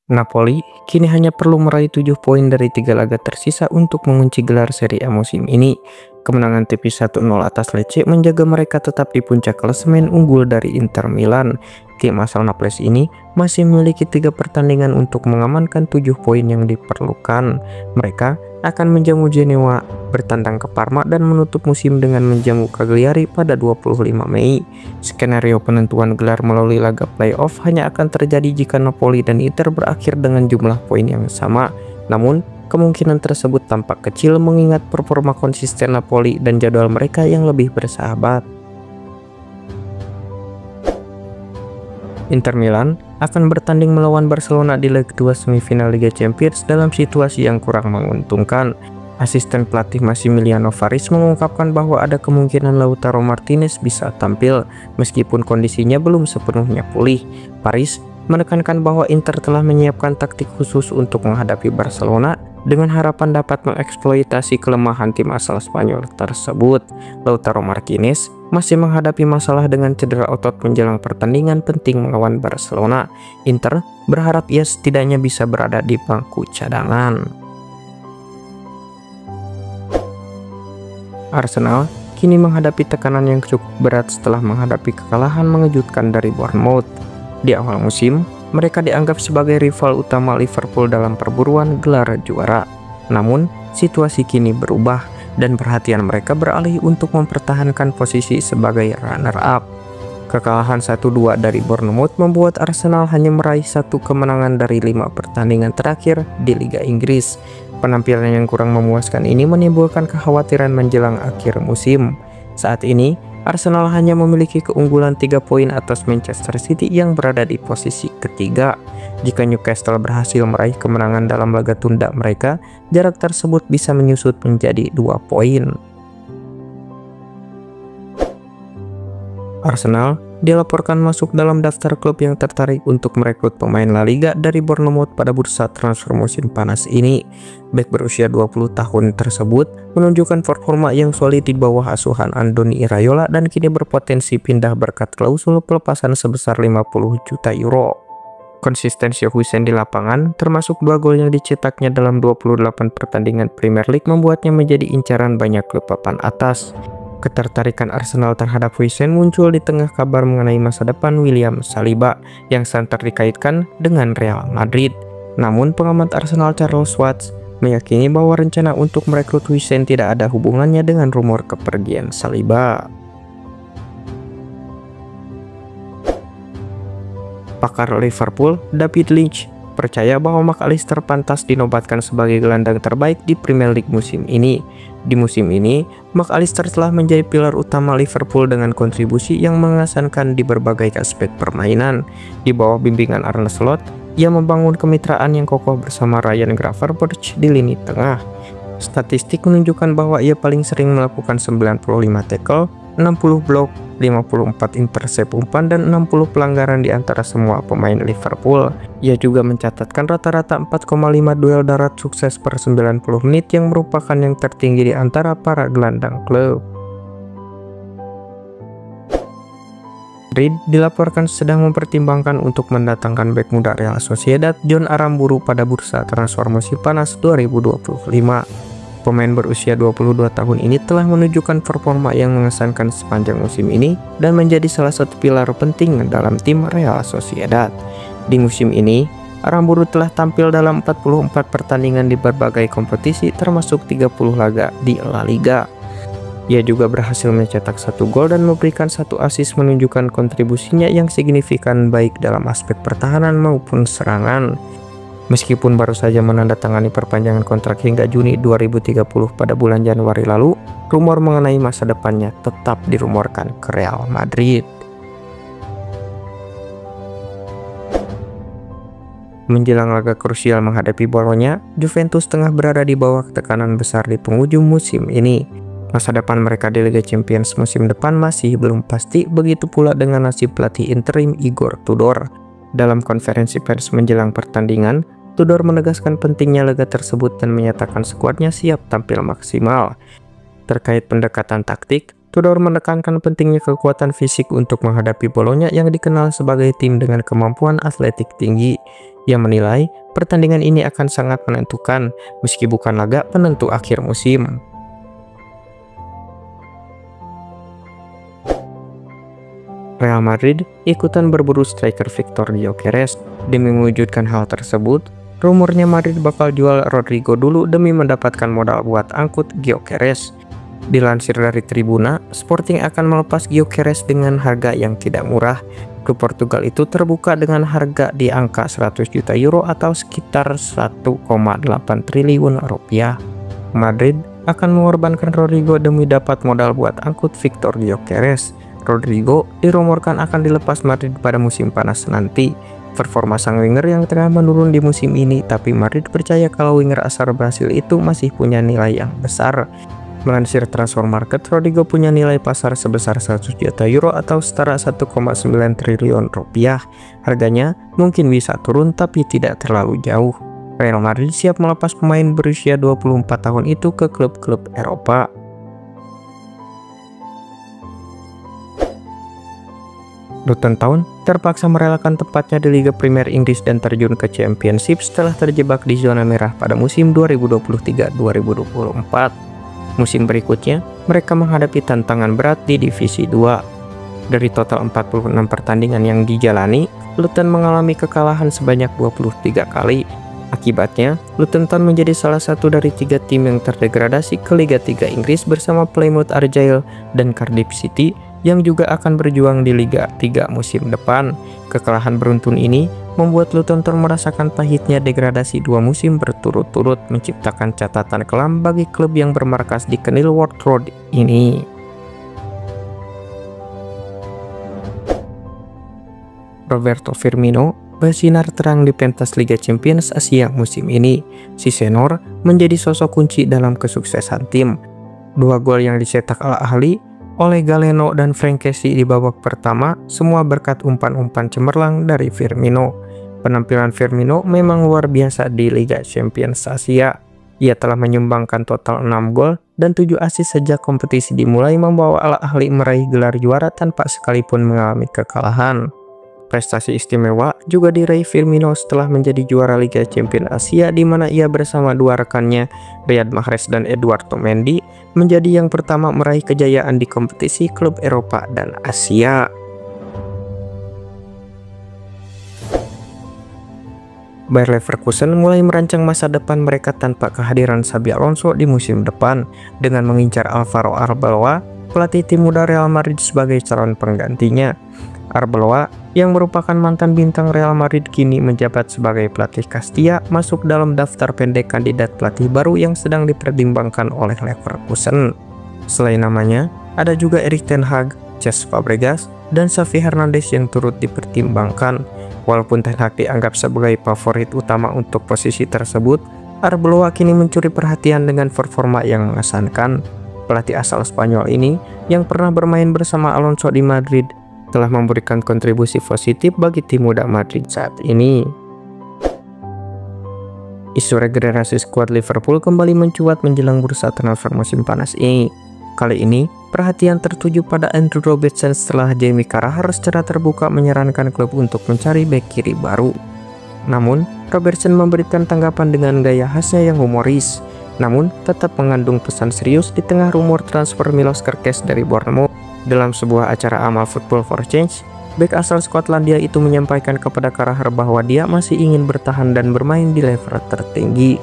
Napoli kini hanya perlu meraih 7 poin dari 3 laga tersisa untuk mengunci gelar Serie A musim ini. Kemenangan tipis 1-0 atas Lecce menjaga mereka tetap di puncak klasemen unggul dari Inter Milan. Tim asal Naples ini masih memiliki 3 pertandingan untuk mengamankan 7 poin yang diperlukan. Mereka akan menjamu Genoa, bertandang ke Parma, dan menutup musim dengan menjamu Cagliari pada 25 Mei. Skenario penentuan gelar melalui laga playoff hanya akan terjadi jika Napoli dan Inter berakhir dengan jumlah poin yang sama. Namun, kemungkinan tersebut tampak kecil mengingat performa konsisten Napoli dan jadwal mereka yang lebih bersahabat. Inter Milan akan bertanding melawan Barcelona di leg 2 semifinal Liga Champions dalam situasi yang kurang menguntungkan. Asisten pelatih Massimiliano Faris mengungkapkan bahwa ada kemungkinan Lautaro Martinez bisa tampil meskipun kondisinya belum sepenuhnya pulih. Faris menekankan bahwa Inter telah menyiapkan taktik khusus untuk menghadapi Barcelona dengan harapan dapat mengeksploitasi kelemahan tim asal Spanyol tersebut. Lautaro Martinez masih menghadapi masalah dengan cedera otot menjelang pertandingan penting melawan Barcelona. Inter berharap ia setidaknya bisa berada di bangku cadangan. Arsenal kini menghadapi tekanan yang cukup berat setelah menghadapi kekalahan mengejutkan dari Bournemouth. Di awal musim, mereka dianggap sebagai rival utama Liverpool dalam perburuan gelar juara. Namun, situasi kini berubah dan perhatian mereka beralih untuk mempertahankan posisi sebagai runner-up. Kekalahan 1-2 dari Bournemouth membuat Arsenal hanya meraih 1 kemenangan dari 5 pertandingan terakhir di Liga Inggris. Penampilan yang kurang memuaskan ini menimbulkan kekhawatiran menjelang akhir musim. Saat ini, Arsenal hanya memiliki keunggulan 3 poin atas Manchester City yang berada di posisi ketiga. Jika Newcastle berhasil meraih kemenangan dalam laga tunda mereka, jarak tersebut bisa menyusut menjadi 2 poin. Arsenal dilaporkan masuk dalam daftar klub yang tertarik untuk merekrut pemain La Liga dari Bournemouth pada bursa transfer musim panas ini. Bek berusia 20 tahun tersebut menunjukkan performa yang solid di bawah asuhan Andoni Iraola dan kini berpotensi pindah berkat klausul pelepasan sebesar 50 juta euro. Konsistensi Huijsen di lapangan, termasuk 2 gol yang dicetaknya dalam 28 pertandingan Premier League, membuatnya menjadi incaran banyak klub papan atas. Ketertarikan Arsenal terhadap Huijsen muncul di tengah kabar mengenai masa depan William Saliba yang santer dikaitkan dengan Real Madrid. Namun pengamat Arsenal Charles Watts meyakini bahwa rencana untuk merekrut Huijsen tidak ada hubungannya dengan rumor kepergian Saliba. Pakar Liverpool David Lynch percaya bahwa McAllister pantas dinobatkan sebagai gelandang terbaik di Premier League musim ini. Di musim ini, McAllister telah menjadi pilar utama Liverpool dengan kontribusi yang mengesankan di berbagai aspek permainan. Di bawah bimbingan Arne Slot, ia membangun kemitraan yang kokoh bersama Ryan Gravenberch di lini tengah. Statistik menunjukkan bahwa ia paling sering melakukan 95 tackle, 60 blok, 54 intercept umpan, dan 60 pelanggaran di antara semua pemain Liverpool. Ia juga mencatatkan rata-rata 4,5 duel darat sukses per 90 menit yang merupakan yang tertinggi di antara para gelandang klub. Madrid dilaporkan sedang mempertimbangkan untuk mendatangkan bek muda Real Sociedad Jon Aramburu pada bursa transfer musim panas 2025. Pemain berusia 22 tahun ini telah menunjukkan performa yang mengesankan sepanjang musim ini dan menjadi salah satu pilar penting dalam tim Real Sociedad. Di musim ini, Aramburu telah tampil dalam 44 pertandingan di berbagai kompetisi termasuk 30 laga di La Liga. Ia juga berhasil mencetak 1 gol dan memberikan 1 assist, menunjukkan kontribusinya yang signifikan baik dalam aspek pertahanan maupun serangan. Meskipun baru saja menandatangani perpanjangan kontrak hingga Juni 2030 pada bulan Januari lalu, rumor mengenai masa depannya tetap dirumorkan ke Real Madrid. Menjelang laga krusial menghadapi Bolonya, Juventus tengah berada di bawah tekanan besar di penghujung musim ini. Masa depan mereka di Liga Champions musim depan masih belum pasti, begitu pula dengan nasib pelatih interim Igor Tudor. Dalam konferensi pers menjelang pertandingan, Tudor menegaskan pentingnya laga tersebut dan menyatakan skuadnya siap tampil maksimal. Terkait pendekatan taktik, Tudor menekankan pentingnya kekuatan fisik untuk menghadapi Bolonya yang dikenal sebagai tim dengan kemampuan atletik tinggi. yang menilai pertandingan ini akan sangat menentukan meski bukan laga penentu akhir musim. Real Madrid ikutan berburu striker Victor Gyökeres. Demi mewujudkan hal tersebut, rumornya Madrid bakal jual Rodrigo dulu demi mendapatkan modal buat angkut Gyökeres. Dilansir dari Tribuna, Sporting akan melepas Gyökeres dengan harga yang tidak murah. Klub Portugal itu terbuka dengan harga di angka 100 juta euro atau sekitar 1,8 triliun rupiah. Madrid akan mengorbankan Rodrigo demi dapat modal buat angkut Victor Gyökeres. Rodrigo dirumorkan akan dilepas Madrid pada musim panas nanti. Performa sang winger yang tengah menurun di musim ini, tapi Madrid percaya kalau winger asal Brasil itu masih punya nilai yang besar. Melansir Transfer Market, Rodrigo punya nilai pasar sebesar 100 juta euro atau setara 1,9 triliun rupiah. Harganya mungkin bisa turun tapi tidak terlalu jauh. Real Madrid siap melepas pemain berusia 24 tahun itu ke klub-klub Eropa. Luton Town terpaksa merelakan tempatnya di Liga Premier Inggris dan terjun ke Championship setelah terjebak di zona merah pada musim 2023-2024. Musim berikutnya, mereka menghadapi tantangan berat di Divisi 2. Dari total 46 pertandingan yang dijalani, Luton mengalami kekalahan sebanyak 23 kali. Akibatnya, Luton Town menjadi salah satu dari 3 tim yang terdegradasi ke Liga 3 Inggris bersama Plymouth Argyle dan Cardiff City yang juga akan berjuang di Liga 3 musim depan. Kekalahan beruntun ini membuat Luton Town merasakan pahitnya degradasi 2 musim berturut-turut, menciptakan catatan kelam bagi klub yang bermarkas di Kenilworth Road ini. Roberto Firmino bersinar terang di pentas Liga Champions Asia musim ini. Si senior menjadi sosok kunci dalam kesuksesan tim. 2 gol yang dicetak Al-Ahli oleh Galeno dan Frank Kessie di babak pertama semua berkat umpan-umpan cemerlang dari Firmino. Penampilan Firmino memang luar biasa di Liga Champions Asia. Ia telah menyumbangkan total 6 gol dan 7 assist sejak kompetisi dimulai, membawa Al-Ahli meraih gelar juara tanpa sekalipun mengalami kekalahan. Prestasi istimewa juga diraih Firmino setelah menjadi juara Liga Champions Asia, di mana ia bersama 2 rekannya Riyad Mahrez dan Eduardo Mendy menjadi yang pertama meraih kejayaan di kompetisi klub Eropa dan Asia. Bayer Leverkusen mulai merancang masa depan mereka tanpa kehadiran Xabi Alonso di musim depan dengan mengincar Alvaro Arbeloa, pelatih tim muda Real Madrid, sebagai calon penggantinya. Arbeloa yang merupakan mantan bintang Real Madrid kini menjabat sebagai pelatih Castilla, masuk dalam daftar pendek kandidat pelatih baru yang sedang dipertimbangkan oleh Leverkusen. Selain namanya, ada juga Erik ten Hag, Cesc Fabregas, dan Xavi Hernandez yang turut dipertimbangkan. Walaupun ten Hag dianggap sebagai favorit utama untuk posisi tersebut, Arbeloa kini mencuri perhatian dengan performa yang mengesankan. Pelatih asal Spanyol ini yang pernah bermain bersama Alonso di Madrid telah memberikan kontribusi positif bagi tim muda Madrid saat ini. Isu regenerasi skuad Liverpool kembali mencuat menjelang bursa transfer musim panas ini. Kali ini, perhatian tertuju pada Andrew Robertson setelah Jamie Carragher secara terbuka menyarankan klub untuk mencari bek kiri baru. Namun, Robertson memberikan tanggapan dengan gaya khasnya yang humoris, namun tetap mengandung pesan serius di tengah rumor transfer Milos Kerkez dari Bournemouth. Dalam sebuah acara amal Football for Change, bek asal Skotlandia itu menyampaikan kepada Carragher bahwa dia masih ingin bertahan dan bermain di level tertinggi.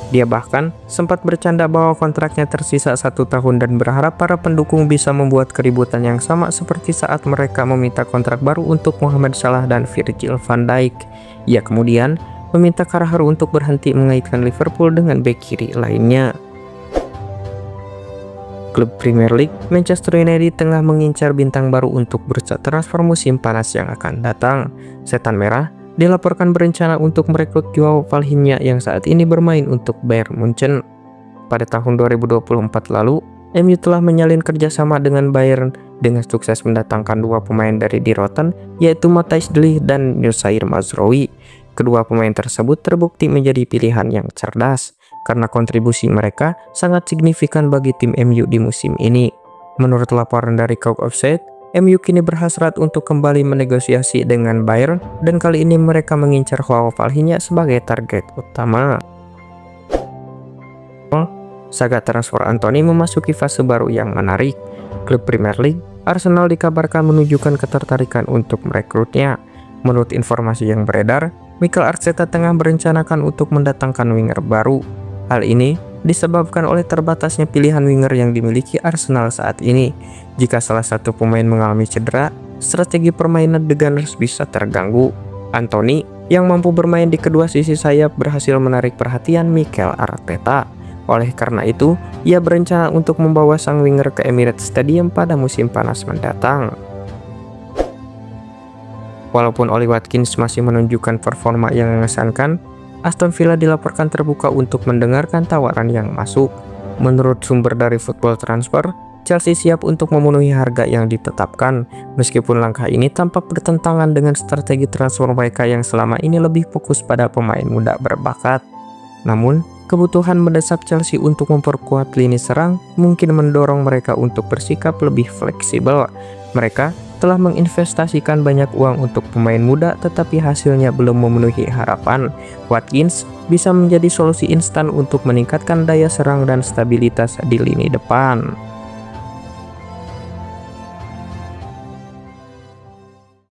Dia bahkan sempat bercanda bahwa kontraknya tersisa 1 tahun dan berharap para pendukung bisa membuat keributan yang sama seperti saat mereka meminta kontrak baru untuk Mohamed Salah dan Virgil van Dijk. Ia kemudian meminta Carragher untuk berhenti mengaitkan Liverpool dengan bek kiri lainnya. Klub Premier League Manchester United tengah mengincar bintang baru untuk bursa transfer musim panas yang akan datang. Setan Merah dilaporkan berencana untuk merekrut Joao Palhinha yang saat ini bermain untuk Bayern Munchen. Pada tahun 2024 lalu, MU telah menyalin kerjasama dengan Bayern dengan sukses mendatangkan 2 pemain dari Die Rotten, yaitu Matthijs de Ligt dan Noussair Mazraoui. Kedua pemain tersebut terbukti menjadi pilihan yang cerdas karena kontribusi mereka sangat signifikan bagi tim MU di musim ini. Menurut laporan dari Cock Offside, MU kini berhasrat untuk kembali menegosiasi dengan Bayern dan kali ini mereka mengincar Joao Palhinha sebagai target utama. Saga transfer Anthony memasuki fase baru yang menarik. Klub Premier League, Arsenal dikabarkan menunjukkan ketertarikan untuk merekrutnya. Menurut informasi yang beredar, Mikel Arteta tengah merencanakan untuk mendatangkan winger baru. Hal ini disebabkan oleh terbatasnya pilihan winger yang dimiliki Arsenal saat ini. Jika salah satu pemain mengalami cedera, strategi permainan The Gunners bisa terganggu. Anthony yang mampu bermain di kedua sisi sayap berhasil menarik perhatian Mikel Arteta. Oleh karena itu, ia berencana untuk membawa sang winger ke Emirates Stadium pada musim panas mendatang. Walaupun Oli Watkins masih menunjukkan performa yang mengesankan, Aston Villa dilaporkan terbuka untuk mendengarkan tawaran yang masuk. Menurut sumber dari Football Transfer, Chelsea siap untuk memenuhi harga yang ditetapkan, meskipun langkah ini tampak bertentangan dengan strategi transfer mereka yang selama ini lebih fokus pada pemain muda berbakat. Namun, kebutuhan mendesak Chelsea untuk memperkuat lini serang mungkin mendorong mereka untuk bersikap lebih fleksibel. Mereka telah menginvestasikan banyak uang untuk pemain muda tetapi hasilnya belum memenuhi harapan. Watkins bisa menjadi solusi instan untuk meningkatkan daya serang dan stabilitas di lini depan.